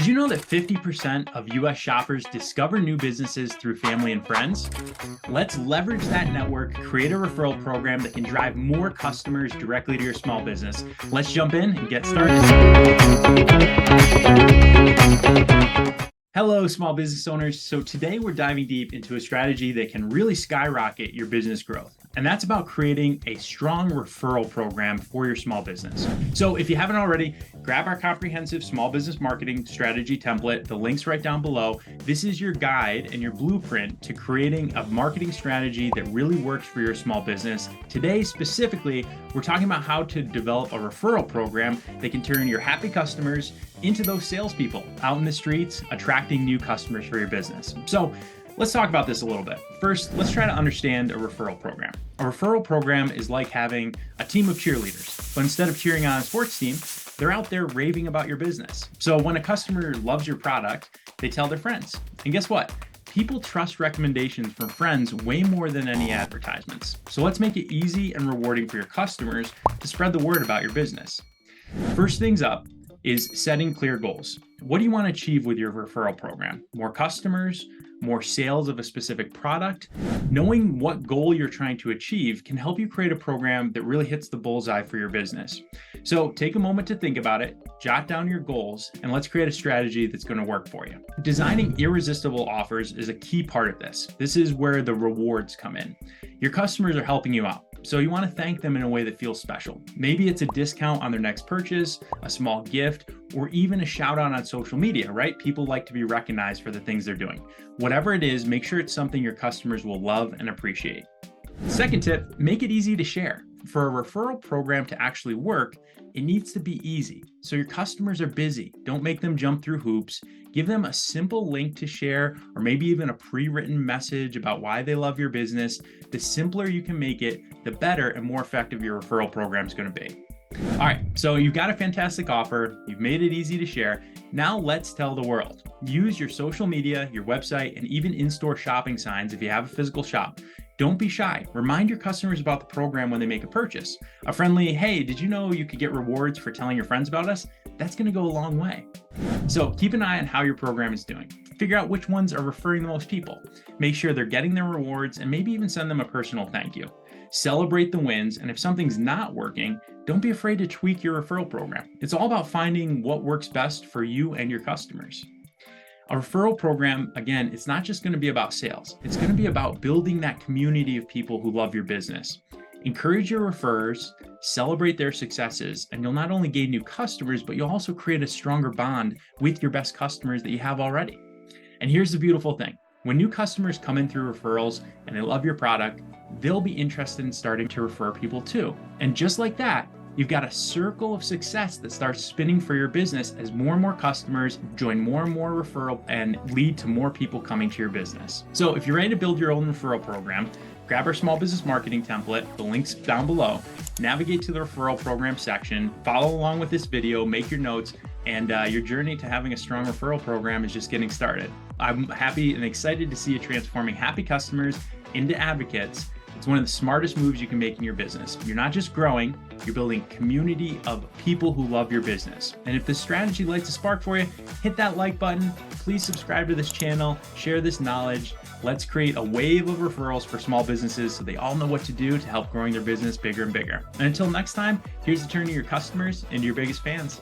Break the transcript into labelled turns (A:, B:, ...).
A: Did you know that 50% of US shoppers discover new businesses through family and friends? Let's leverage that network, create a referral program that can drive more customers directly to your small business. Let's jump in and get started. Hello, small business owners. So today we're diving deep into a strategy that can really skyrocket your business growth. And that's about creating a strong referral program for your small business. So if you haven't already, grab our comprehensive small business marketing strategy template. The link's right down below. This is your guide and your blueprint to creating a marketing strategy that really works for your small business. Today, specifically, we're talking about how to develop a referral program that can turn your happy customers into those salespeople out in the streets, attracting new customers for your business. So let's talk about this a little bit. First, let's try to understand a referral program. A referral program is like having a team of cheerleaders, but instead of cheering on a sports team, they're out there raving about your business. So when a customer loves your product, they tell their friends. And guess what? People trust recommendations from friends way more than any advertisements. So let's make it easy and rewarding for your customers to spread the word about your business. First things up is setting clear goals. What do you want to achieve with your referral program? More customers, more sales of a specific product? Knowing what goal you're trying to achieve can help you create a program that really hits the bullseye for your business. So take a moment to think about it, jot down your goals, and let's create a strategy that's going to work for you. Designing irresistible offers is a key part of this. This is where the rewards come in. Your customers are helping you out, so you want to thank them in a way that feels special. Maybe it's a discount on their next purchase, a small gift, or even a shout out on social media, right? People like to be recognized for the things they're doing. Whatever it is, make sure it's something your customers will love and appreciate. Second tip, make it easy to share. For a referral program to actually work, it needs to be easy. So your customers are busy. Don't make them jump through hoops. Give them a simple link to share, or maybe even a pre-written message about why they love your business. The simpler you can make it, the better and more effective your referral program is going to be. All right, so you've got a fantastic offer. You've made it easy to share. Now let's tell the world. Use your social media, your website, and even in-store shopping signs if you have a physical shop. Don't be shy. Remind your customers about the program when they make a purchase. A friendly, hey, did you know you could get rewards for telling your friends about us? That's going to go a long way. So keep an eye on how your program is doing. Figure out which ones are referring the most people. Make sure they're getting their rewards and maybe even send them a personal thank you. Celebrate the wins, and if something's not working, don't be afraid to tweak your referral program. It's all about finding what works best for you and your customers. A referral program, again, it's not just going to be about sales. It's going to be about building that community of people who love your business. Encourage your referrers, celebrate their successes, and you'll not only gain new customers, but you'll also create a stronger bond with your best customers that you have already. And here's the beautiful thing. When new customers come in through referrals and they love your product, they'll be interested in starting to refer people too. And just like that, you've got a circle of success that starts spinning for your business as more and more customers join more and more referral and lead to more people coming to your business. So if you're ready to build your own referral program, grab our small business marketing template, the link's down below, navigate to the referral program section, follow along with this video, make your notes, and your journey to having a strong referral program is just getting started. I'm happy and excited to see you transforming happy customers into advocates. It's one of the smartest moves you can make in your business. You're not just growing, you're building a community of people who love your business. And if this strategy lights a spark for you, hit that like button. Please subscribe to this channel, share this knowledge. Let's create a wave of referrals for small businesses so they all know what to do to help growing their business bigger and bigger. And until next time, here's to turning your customers into your biggest fans.